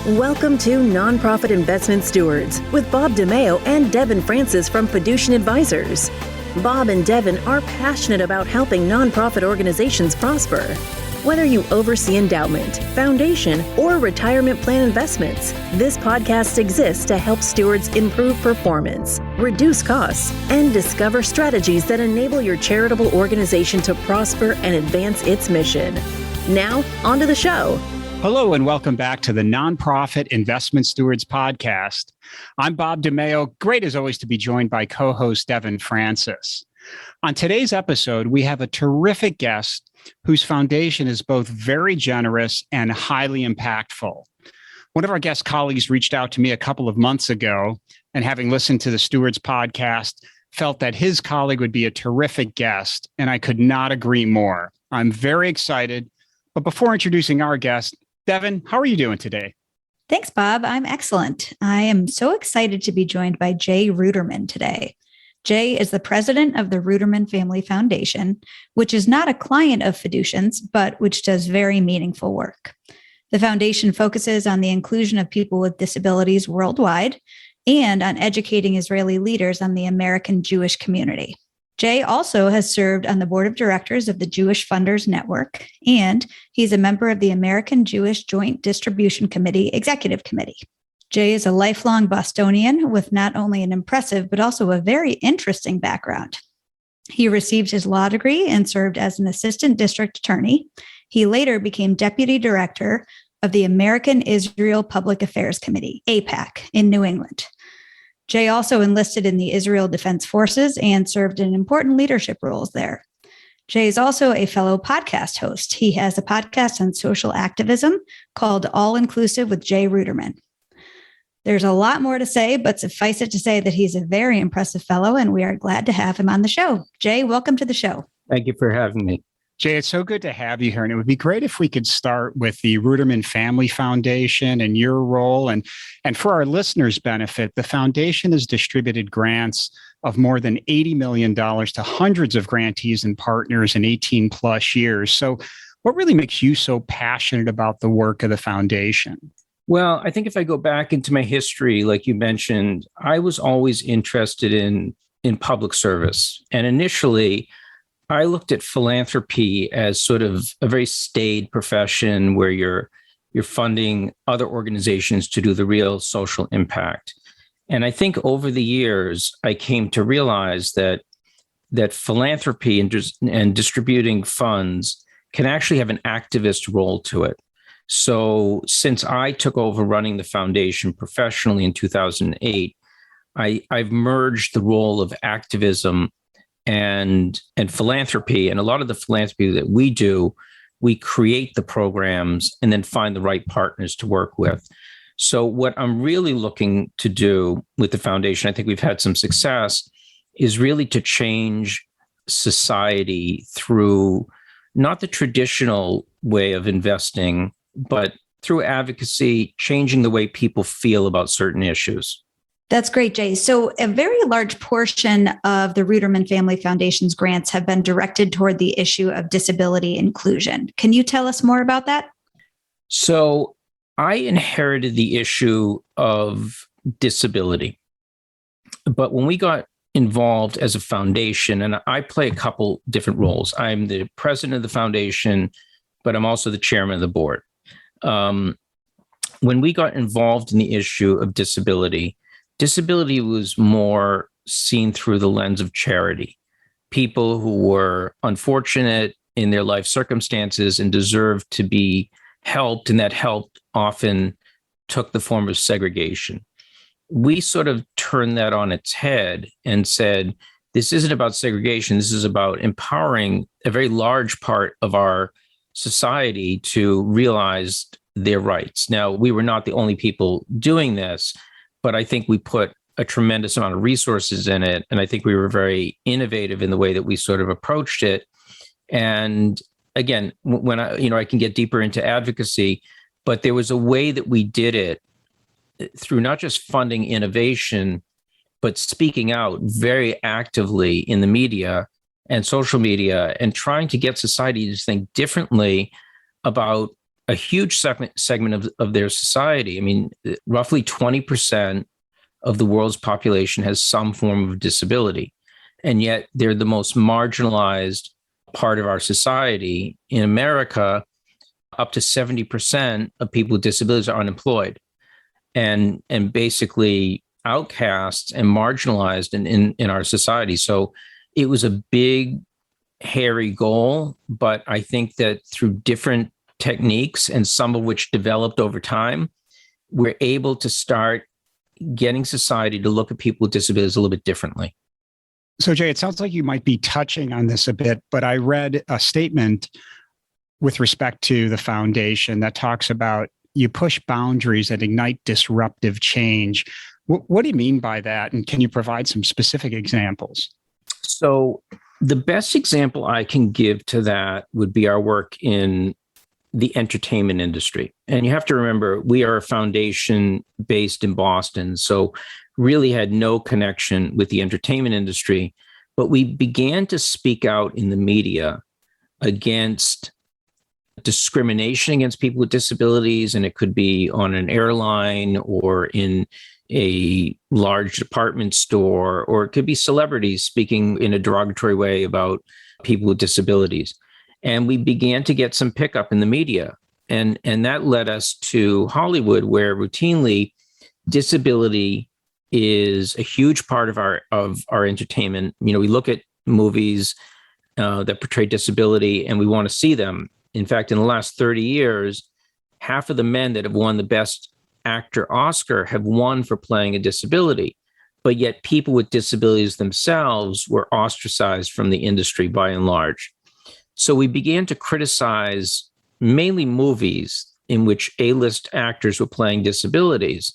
Welcome to Nonprofit Investment Stewards with Bob DiMeo and Devon Francis from Fiducian Advisors. Bob and Devon are passionate about helping nonprofit organizations prosper. Whether you oversee endowment, foundation, or retirement plan investments, this podcast exists to help stewards improve performance, reduce costs, and discover strategies that enable your charitable organization to prosper and advance its mission. Now, on to the show. Hello and welcome back to the Nonprofit Investment Stewards Podcast. I'm Bob DiMeo. Great as always to be joined by co-host Devon Francis. On today's episode, we have a terrific guest whose foundation is both very generous and highly impactful. One of our guest colleagues reached out to me a couple of months ago, and having listened to the Stewards Podcast, felt that his colleague would be a terrific guest, and I could not agree more. I'm very excited. But before introducing our guest, Devon, how are you doing today? Thanks, Bob. I'm excellent. I am so excited to be joined by Jay Ruderman today. Jay is the president of the Ruderman Family Foundation, which is not a client of Fiducians, but which does very meaningful work. The foundation focuses on the inclusion of people with disabilities worldwide and on educating Israeli leaders on the American Jewish community. Jay also has served on the board of directors of the Jewish Funders Network, and he's a member of the American Jewish Joint Distribution Committee Executive Committee. Jay is a lifelong Bostonian with not only an impressive, but also a very interesting background. He received his law degree and served as an assistant district attorney. He later became deputy director of the American Israel Public Affairs Committee, AIPAC, in New England. Jay also enlisted in the Israel Defense Forces and served in important leadership roles there. Jay is also a fellow podcast host. He has a podcast on social activism called All Inclusive with Jay Ruderman. There's a lot more to say, but suffice it to say that he's a very impressive fellow, and we are glad to have him on the show. Jay, welcome to the show. Thank you for having me. Jay, it's so good to have you here. And it would be great if we could start with the Ruderman Family Foundation and your role. And for our listeners' benefit, the foundation has distributed grants of more than $80 million to hundreds of grantees and partners in 18 plus years. So what really makes you so passionate about the work of the foundation? Well, I think if I go back into my history, like you mentioned, I was always interested in public service. And initially, I looked at philanthropy as sort of a very staid profession where you're funding other organizations to do the real social impact. And I think over the years, I came to realize that philanthropy and distributing funds can actually have an activist role to it. So since I took over running the foundation professionally in 2008, I've merged the role of activism and philanthropy. And a lot of the philanthropy that we do, we create the programs and then find the right partners to work with. So what I'm really looking to do with the foundation, I think we've had some success, is really to change society through not the traditional way of investing, but through advocacy, changing the way people feel about certain issues. That's great, Jay. So a very large portion of the Ruderman Family Foundation's grants have been directed toward the issue of disability inclusion. Can you tell us more about that? So I inherited the issue of disability. But when we got involved as a foundation, and I play a couple different roles. I'm the president of the foundation, but I'm also the chairman of the board. When we got involved in the issue of disability was more seen through the lens of charity. People who were unfortunate in their life circumstances and deserved to be helped, and that help often took the form of segregation. We sort of turned that on its head and said, this isn't about segregation. This is about empowering a very large part of our society to realize their rights. Now, we were not the only people doing this, but I think we put a tremendous amount of resources in it. And I think we were very innovative in the way that we sort of approached it. And again, when I can get deeper into advocacy, but there was a way that we did it through not just funding innovation, but speaking out very actively in the media and social media and trying to get society to think differently about a huge segment of their society. I mean, roughly 20% of the world's population has some form of disability, and yet they're the most marginalized part of our society. In America, up to 70% of people with disabilities are unemployed and basically outcasts and marginalized in our society. So it was a big, hairy goal, but I think that through different techniques, and some of which developed over time, we're able to start getting society to look at people with disabilities a little bit differently. So, Jay, it sounds like you might be touching on this a bit, but I read a statement with respect to the foundation that talks about you push boundaries and ignite disruptive change. What do you mean by that? And can you provide some specific examples? So the best example I can give to that would be our work in the entertainment industry. And you have to remember, we are a foundation based in Boston, so really had no connection with the entertainment industry. But we began to speak out in the media against discrimination against people with disabilities, and it could be on an airline or in a large department store, or it could be celebrities speaking in a derogatory way about people with disabilities. And we began to get some pickup in the media. And that led us to Hollywood, where routinely disability is a huge part of our entertainment. You know, we look at movies that portray disability and we want to see them. In fact, in the last 30 years, half of the men that have won the Best Actor Oscar have won for playing a disability. But yet people with disabilities themselves were ostracized from the industry by and large. So we began to criticize mainly movies in which A-list actors were playing disabilities.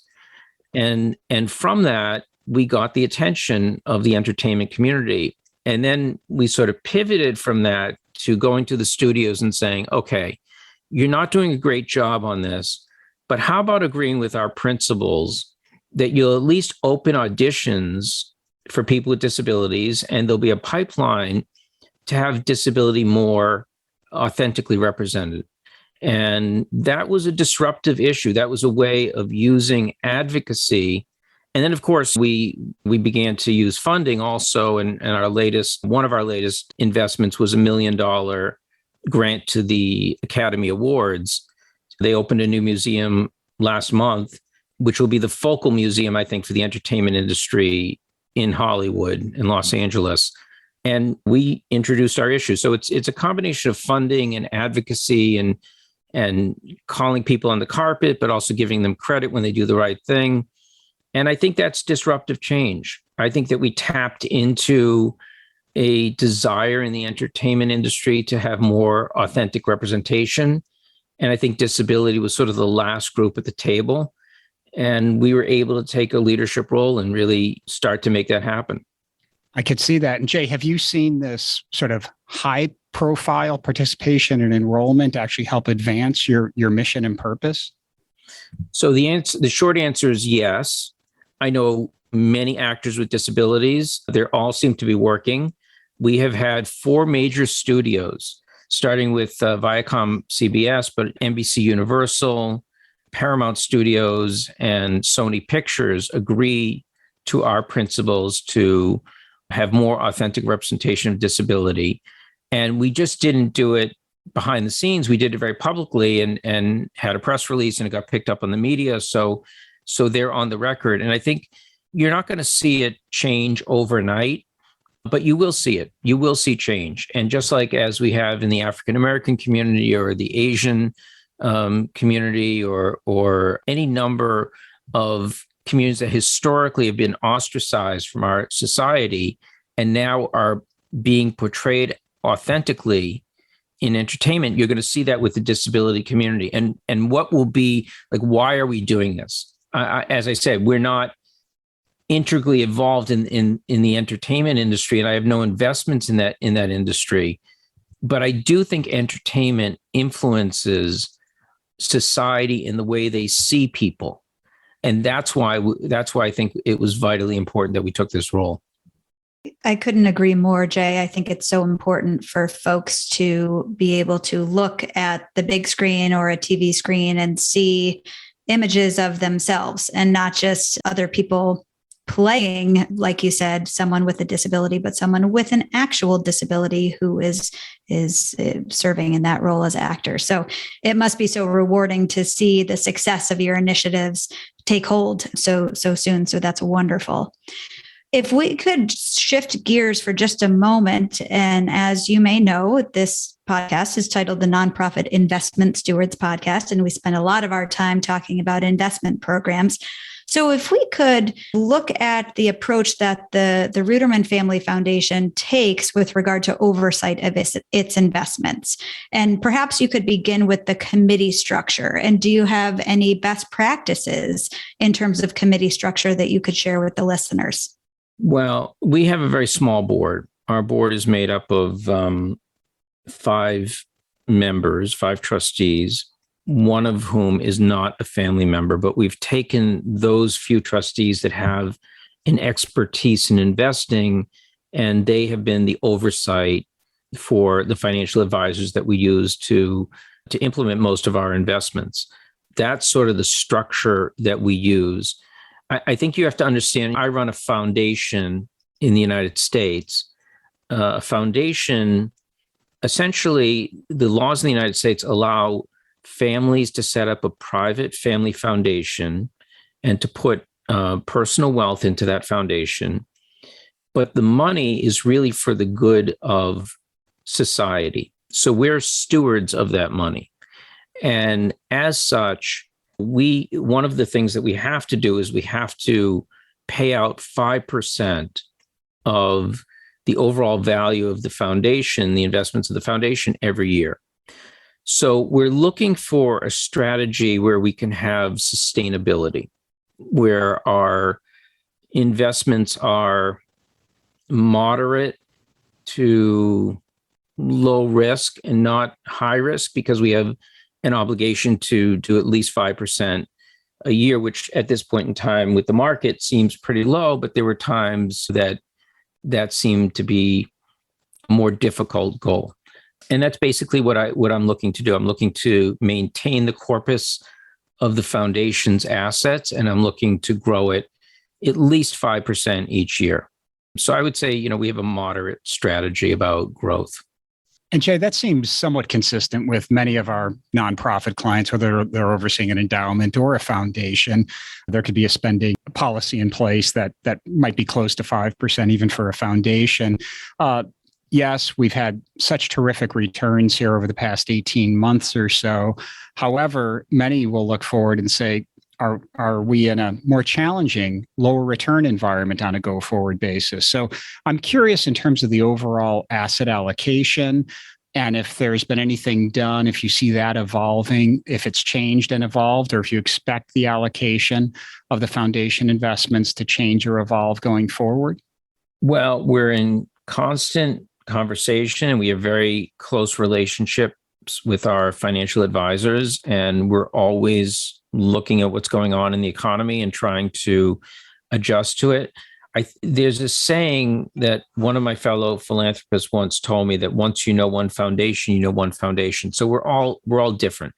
And from that, we got the attention of the entertainment community. And then we sort of pivoted from that to going to the studios and saying, okay, you're not doing a great job on this, but how about agreeing with our principles that you'll at least open auditions for people with disabilities, and there'll be a pipeline to have disability more authentically represented. And that was a disruptive issue. That was a way of using advocacy. And then, of course, we began to use funding also. And one of our latest investments was $1 million grant to the Academy Awards. They opened a new museum last month, which will be the focal museum, I think, for the entertainment industry in Hollywood, in Los Angeles. And we introduced our issue. So it's a combination of funding and advocacy and calling people on the carpet, but also giving them credit when they do the right thing. And I think that's disruptive change. I think that we tapped into a desire in the entertainment industry to have more authentic representation. And I think disability was sort of the last group at the table. And we were able to take a leadership role and really start to make that happen. I could see that. And Jay, have you seen this sort of high profile participation and enrollment actually help advance your mission and purpose? So the short answer is yes. I know many actors with disabilities. They all seem to be working. We have had 4 major studios, starting with Viacom CBS, but NBC Universal, Paramount Studios, and Sony Pictures agree to our principles to have more authentic representation of disability. And we just didn't do it behind the scenes. We did it very publicly and had a press release, and it got picked up on the media. So they're on the record. And I think you're not going to see it change overnight, but you will see it. You will see change. And just like as we have in the African-American community or the Asian community or any number of communities that historically have been ostracized from our society and now are being portrayed authentically in entertainment, you're going to see that with the disability community. And what will be like, why are we doing this? As I said, we're not integrally involved in the entertainment industry, and I have no investments in that industry. But I do think entertainment influences society in the way they see people. And that's why I think it was vitally important that we took this role. I couldn't agree more, Jay. I think it's so important for folks to be able to look at the big screen or a TV screen and see images of themselves and not just other people playing, like you said, someone with a disability, but someone with an actual disability who is serving in that role as actor. So it must be so rewarding to see the success of your initiatives take hold so soon. So that's wonderful. If we could shift gears for just a moment, and as you may know, this podcast is titled the Nonprofit Investment Stewards Podcast, and we spend a lot of our time talking about investment programs. So if we could look at the approach that the Ruderman Family Foundation takes with regard to oversight of its investments, and perhaps you could begin with the committee structure. And do you have any best practices in terms of committee structure that you could share with the listeners? Well, we have a very small board. Our board is made up of 5 members, 5 trustees, one of whom is not a family member, but we've taken those few trustees that have an expertise in investing, and they have been the oversight for the financial advisors that we use to implement most of our investments. That's sort of the structure that we use. I think you have to understand, I run a foundation in the United States. A foundation, essentially, the laws in the United States allow families to set up a private family foundation and to put personal wealth into that foundation. But the money is really for the good of society. So we're stewards of that money. And as such, one of the things that we have to do is we have to pay out 5% of the overall value of the foundation, the investments of the foundation every year. So we're looking for a strategy where we can have sustainability, where our investments are moderate to low risk and not high risk, because we have an obligation to do at least 5% a year, which at this point in time with the market seems pretty low, but there were times that seemed to be a more difficult goal. And that's basically what I'm looking to do. I'm looking to maintain the corpus of the foundation's assets, and I'm looking to grow it at least 5% each year. So I would say, we have a moderate strategy about growth. And Jay, that seems somewhat consistent with many of our nonprofit clients, whether they're overseeing an endowment or a foundation. There could be a spending policy in place that might be close to 5%, even for a foundation. Yes, we've had such terrific returns here over the past 18 months or so. However, many will look forward and say, are we in a more challenging, lower return environment on a go-forward basis? So I'm curious in terms of the overall asset allocation, and if there's been anything done, if you see that evolving, if it's changed and evolved, or if you expect the allocation of the foundation investments to change or evolve going forward? Well, we're in constant conversation, and we have very close relationships with our financial advisors, and we're always looking at what's going on in the economy and trying to adjust to it. There's a saying that one of my fellow philanthropists once told me, that once you know one foundation, you know one foundation. So we're all different.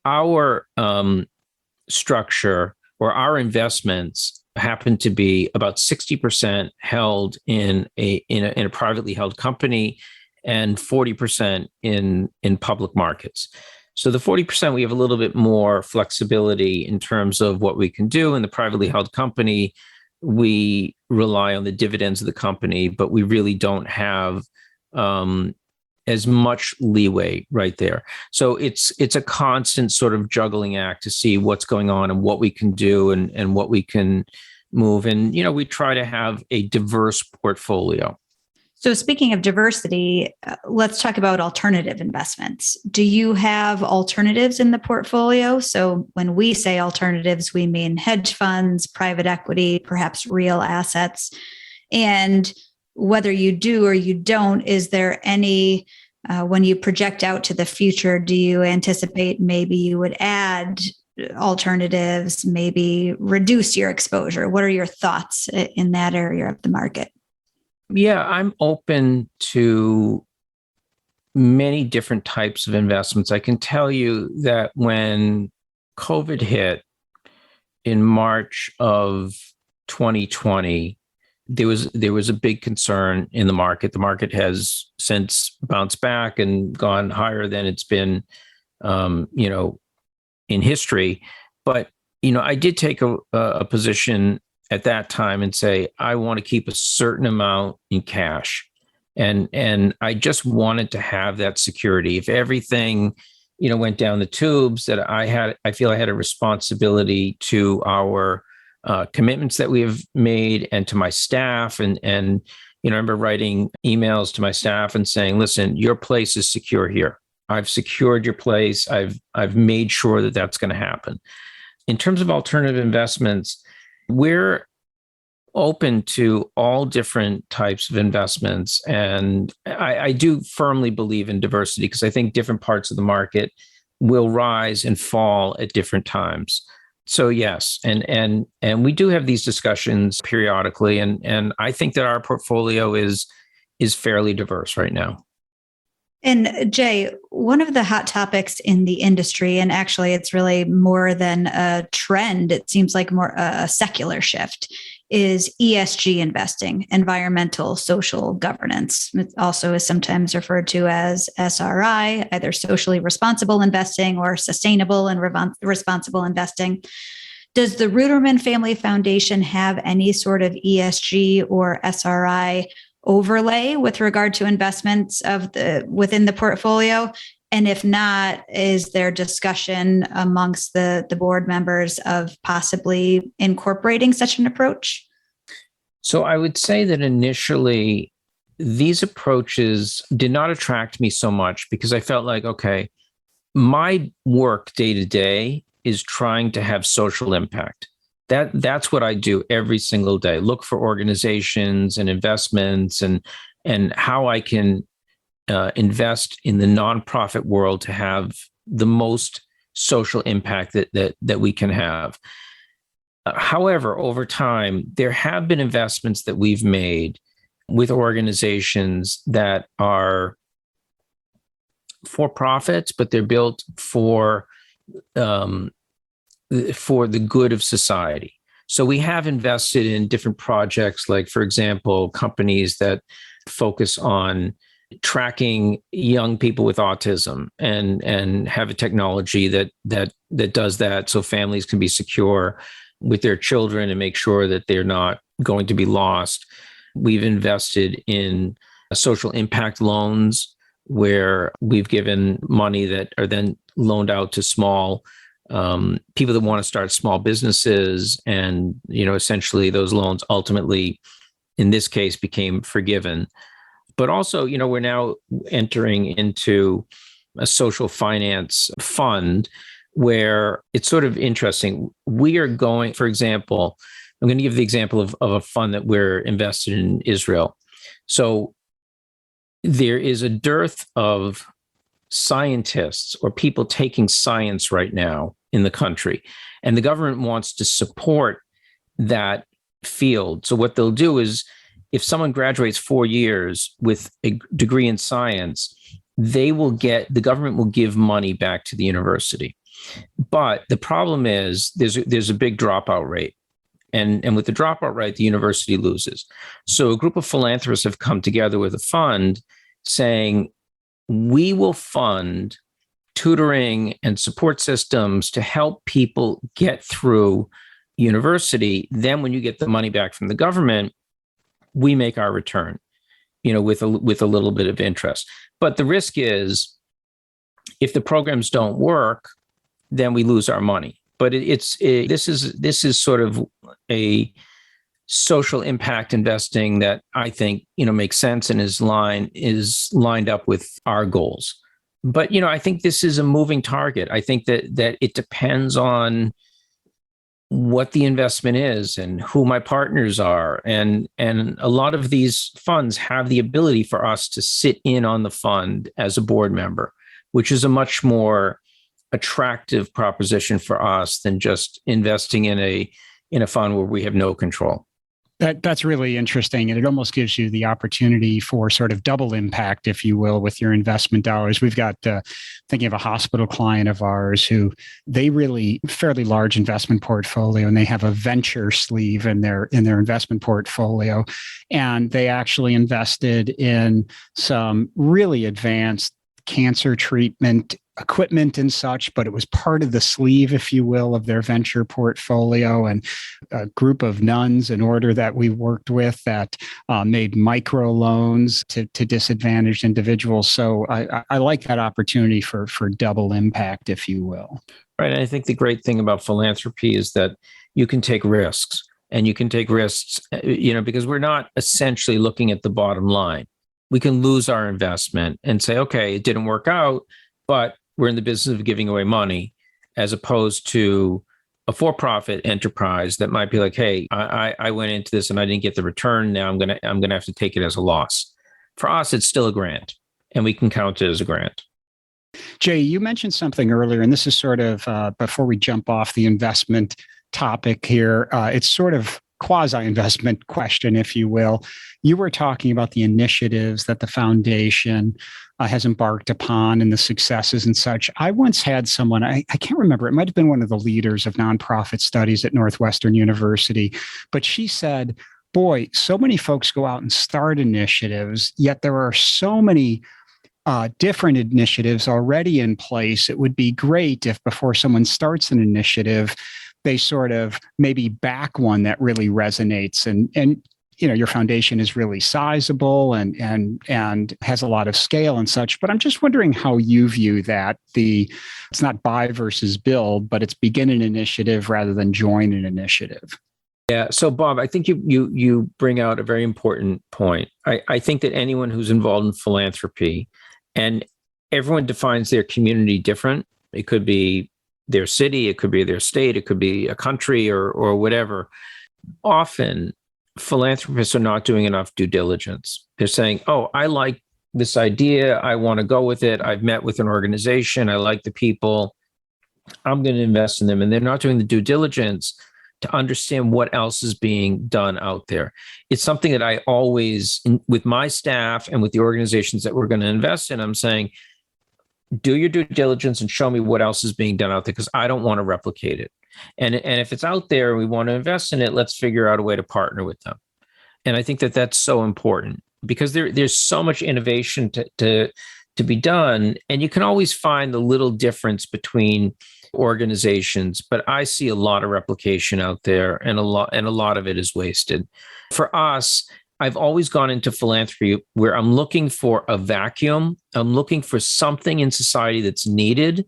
Our structure or our investments happen to be about 60% held in a privately held company and 40% in public markets. So the 40%, we have a little bit more flexibility in terms of what we can do. In the privately held company, we rely on the dividends of the company, but we really don't have as much leeway right there. So it's a constant sort of juggling act to see what's going on and what we can do and what we can move. And, we try to have a diverse portfolio. So speaking of diversity, let's talk about alternative investments. Do you have alternatives in the portfolio? So when we say alternatives, we mean hedge funds, private equity, perhaps real assets. And whether you do or you don't, is there any, when you project out to the future, do you anticipate maybe you would add alternatives, maybe reduce your exposure? What are your thoughts in that area of the market? Yeah, I'm open to many different types of investments. I can tell you that when COVID hit in March of 2020, there was a big concern in the market. The market has since bounced back and gone higher than it's been, in history. But I did take a position at that time and say I want to keep a certain amount in cash, and I just wanted to have that security. If everything went down the tubes, that I feel I had a responsibility to our commitments that we have made and to my staff. And I remember writing emails to my staff and saying, listen, your place is secure here. I've secured your place. I've made sure that that's going to happen. In terms of alternative investments, we're open to all different types of investments. And I do firmly believe in diversity because I think different parts of the market will rise and fall at different times. So yes, and we do have these discussions periodically, and I think that our portfolio is fairly diverse right now. And Jay, one of the hot topics in the industry, and actually it's really more than a trend, it seems like more a secular shift, is ESG investing, environmental social governance. It also is sometimes referred to as SRI, either socially responsible investing or sustainable and responsible investing. Does the Ruderman Family Foundation have any sort of ESG or SRI overlay with regard to investments within the portfolio? And if not, is there discussion amongst the board members of possibly incorporating such an approach? So I would say that initially these approaches did not attract me so much because I felt like, okay, my work day to day is trying to have social impact. That's what I do every single day. Look for organizations and investments and how I can invest in the nonprofit world to have the most social impact that we can have. However, over time, there have been investments that we've made with organizations that are for profits, but they're built for the good of society. So we have invested in different projects, like, for example, companies that focus on tracking young people with autism and have a technology that does that so families can be secure with their children and make sure that they're not going to be lost. We've invested in social impact loans where we've given money that are then loaned out to small people that want to start small businesses. And, essentially those loans ultimately, in this case, became forgiven. But also, we're now entering into a social finance fund where it's sort of interesting. We are going, for example, I'm going to give the example of a fund that we're invested in Israel. So there is a dearth of scientists or people taking science right now in the country, and the government wants to support that field. So what they'll do is, if someone graduates 4 years with a degree in science, the government will give money back to the university. But the problem is there's a big dropout rate. And with the dropout rate, the university loses. So a group of philanthropists have come together with a fund saying, we will fund tutoring and support systems to help people get through university. Then when you get the money back from the government, we make our return, with a little bit of interest. But the risk is, if the programs don't work, then we lose our money. But this is sort of a social impact investing that I think makes sense and is lined up with our goals. But I think this is a moving target. I think that it depends on what the investment is and who my partners are, and a lot of these funds have the ability for us to sit in on the fund as a board member, which is a much more attractive proposition for us than just investing in a fund where we have no control. That's really interesting. And it almost gives you the opportunity for sort of double impact, if you will, with your investment dollars. We've got, thinking of a hospital client of ours who they really fairly large investment portfolio, and they have a venture sleeve in their investment portfolio. And they actually invested in some really advanced cancer treatment equipment and such, but it was part of the sleeve, if you will, of their venture portfolio. And a group of nuns in order that we worked with that made micro loans to disadvantaged individuals. So I like that opportunity for double impact, if you will. Right. And I think the great thing about philanthropy is that you can take risks, and you can take risks, because we're not essentially looking at the bottom line. We can lose our investment and say, okay, it didn't work out, but we're in the business of giving away money, as opposed to a for-profit enterprise that might be like, hey, I went into this and I didn't get the return. Now I'm gonna have to take it as a loss. For us, it's still a grant, and we can count it as a grant. Jay, you mentioned something earlier, and this is sort of before we jump off the investment topic here. It's sort of quasi-investment question, if you will. You were talking about the initiatives that the foundation has embarked upon and the successes and such. I once had someone, I can't remember, it might have been one of the leaders of nonprofit studies at Northwestern University, but she said, boy, so many folks go out and start initiatives, yet there are so many different initiatives already in place. It would be great if before someone starts an initiative, they sort of maybe back one that really resonates. And your foundation is really sizable and has a lot of scale and such. But I'm just wondering how you view that. It's not buy versus build, but it's begin an initiative rather than join an initiative. Yeah. So, Bob, I think you bring out a very important point. I think that anyone who's involved in philanthropy, and everyone defines their community different. It could be their city, it could be their state, it could be a country or whatever. Often, philanthropists are not doing enough due diligence. They're saying, oh, I like this idea. I want to go with it. I've met with an organization. I like the people. I'm going to invest in them. And they're not doing the due diligence to understand what else is being done out there. It's something that I always, with my staff and with the organizations that we're going to invest in, I'm saying, do your due diligence and show me what else is being done out there, because I don't want to replicate it. And if it's out there and we want to invest in it, let's figure out a way to partner with them. And I think that that's so important, because there's so much innovation to be done, and you can always find the little difference between organizations. But I see a lot of replication out there, and a lot of it is wasted. For us, I've always gone into philanthropy where I'm looking for a vacuum. I'm looking for something in society that's needed,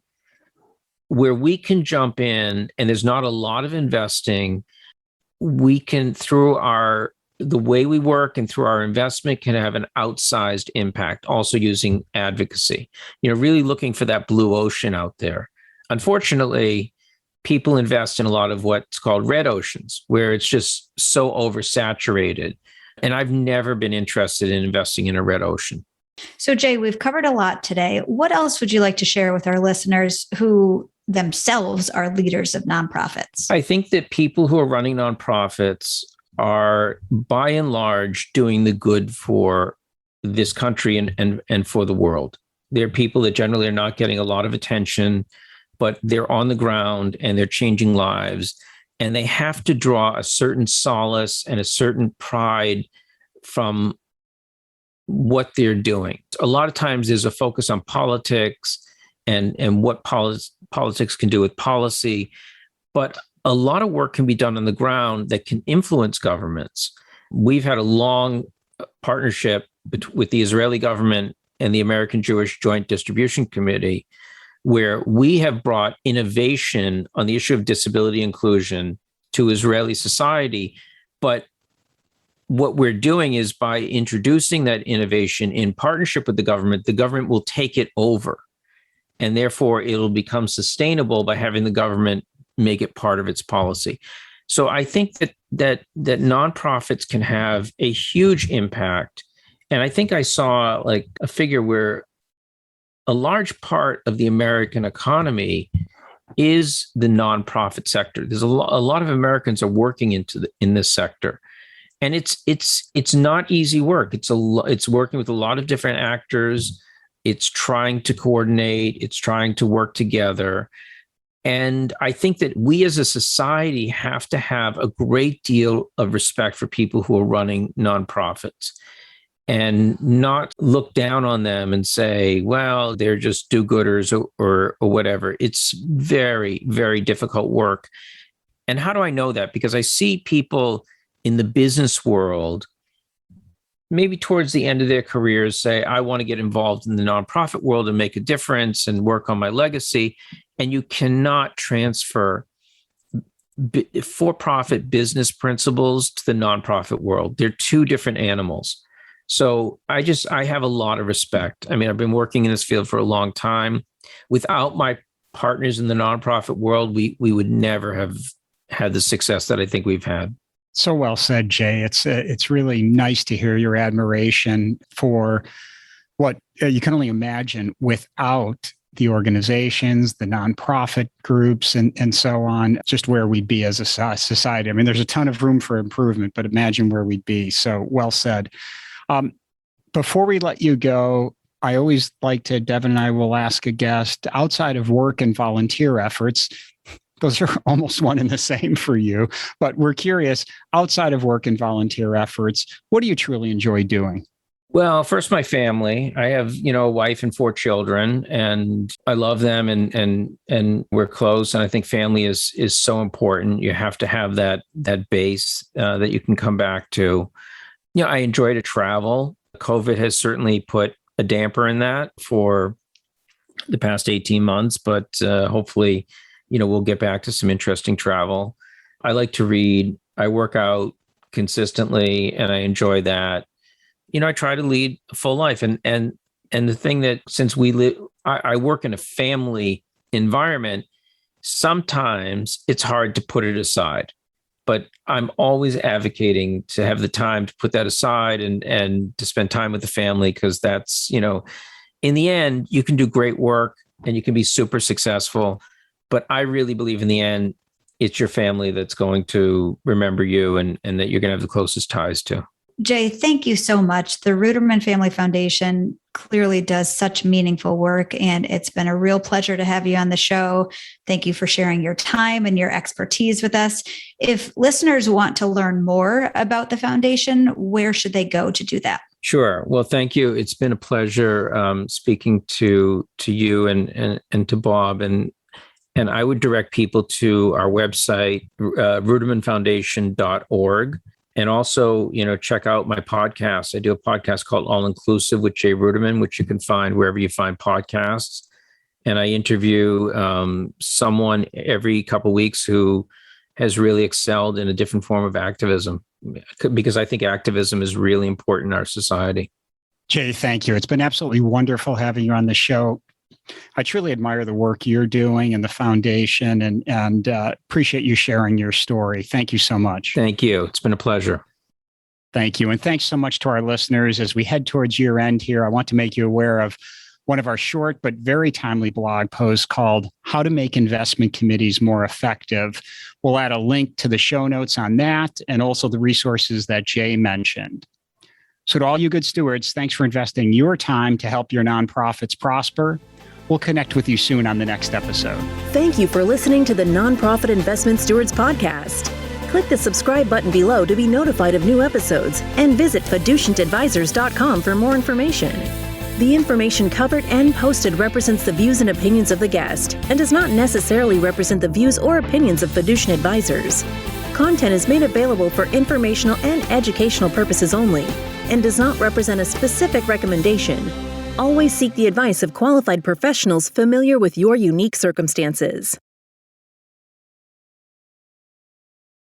where we can jump in, and there's not a lot of investing. We can, through the way we work and through our investment, can have an outsized impact, also using advocacy, really looking for that blue ocean out there. Unfortunately, people invest in a lot of what's called red oceans, where it's just so oversaturated. And I've never been interested in investing in a red ocean. So, Jay, we've covered a lot today. What else would you like to share with our listeners who themselves are leaders of nonprofits? I think that people who are running nonprofits are, by and large, doing the good for this country and for the world. They're people that generally are not getting a lot of attention, but they're on the ground and they're changing lives. And they have to draw a certain solace and a certain pride from what they're doing. A lot of times there's a focus on politics and what politics can do with policy, but a lot of work can be done on the ground that can influence governments. We've had a long partnership with the Israeli government and the American Jewish Joint Distribution Committee, where we have brought innovation on the issue of disability inclusion to Israeli society. But what we're doing is, by introducing that innovation in partnership with the government will take it over. And therefore, it'll become sustainable by having the government make it part of its policy. So I think that nonprofits can have a huge impact. And I think I saw like a figure where a large part of the American economy is the nonprofit sector. There's a lot of Americans are working in this sector. And it's not easy work. It's working with a lot of different actors. It's trying to coordinate. It's trying to work together. And I think that we as a society have to have a great deal of respect for people who are running nonprofits and not look down on them and say, well, they're just do-gooders or whatever. It's very, very difficult work. And how do I know that? Because I see people in the business world, maybe towards the end of their careers, say, I want to get involved in the nonprofit world and make a difference and work on my legacy. And you cannot transfer for-profit business principles to the nonprofit world. They're two different animals. So I have a lot of respect. I mean, I've been working in this field for a long time. Without my partners in the nonprofit world, we would never have had the success that I think we've had. So well said, Jay. It's really nice to hear your admiration for what you can only imagine without the organizations, the nonprofit groups, and so on, just where we'd be as a society. I mean, there's a ton of room for improvement, but imagine where we'd be. So well said. Before we let you go, I always like to, Devon and I will ask a guest, outside of work and volunteer efforts, those are almost one and the same for you, but we're curious, outside of work and volunteer efforts, what do you truly enjoy doing? Well, first, my family. I have, a wife and 4 children, and I love them, and we're close. And I think family is so important. You have to have that base that you can come back to. I enjoy to travel. COVID has certainly put a damper in that for the past 18 months, but hopefully, we'll get back to some interesting travel. I like to read. I work out consistently, and I enjoy that. I try to lead a full life. And the thing that, since I work in a family environment, sometimes it's hard to put it aside. But I'm always advocating to have the time to put that aside and to spend time with the family, because that's, in the end, you can do great work and you can be super successful. But I really believe in the end, it's your family that's going to remember you and that you're going to have the closest ties to. Jay, thank you so much. The Ruderman Family Foundation clearly does such meaningful work, and it's been a real pleasure to have you on the show. Thank you for sharing your time and your expertise with us. If listeners want to learn more about the foundation, where should they go to do that? Sure. Well, thank you. It's been a pleasure speaking to you and to Bob. And I would direct people to our website, rudermanfoundation.org. And also, check out my podcast. I do a podcast called All Inclusive with Jay Ruderman, which you can find wherever you find podcasts. And I interview someone every couple of weeks who has really excelled in a different form of activism, because I think activism is really important in our society. Jay, thank you. It's been absolutely wonderful having you on the show. I truly admire the work you're doing and the foundation, and appreciate you sharing your story. Thank you so much. Thank you. It's been a pleasure. Thank you. And thanks so much to our listeners. As we head towards year end here, I want to make you aware of one of our short but very timely blog posts called How to Make Investment Committees More Effective. We'll add a link to the show notes on that and also the resources that Jay mentioned. So to all you good stewards, thanks for investing your time to help your nonprofits prosper. We'll connect with you soon on the next episode. Thank you for listening to the Nonprofit Investment Stewards Podcast. Click the subscribe button below to be notified of new episodes, and visit fiducientadvisors.com for more information. The information covered and posted represents the views and opinions of the guest and does not necessarily represent the views or opinions of Fiducient Advisors. Content is made available for informational and educational purposes only and does not represent a specific recommendation. Always seek the advice of qualified professionals familiar with your unique circumstances.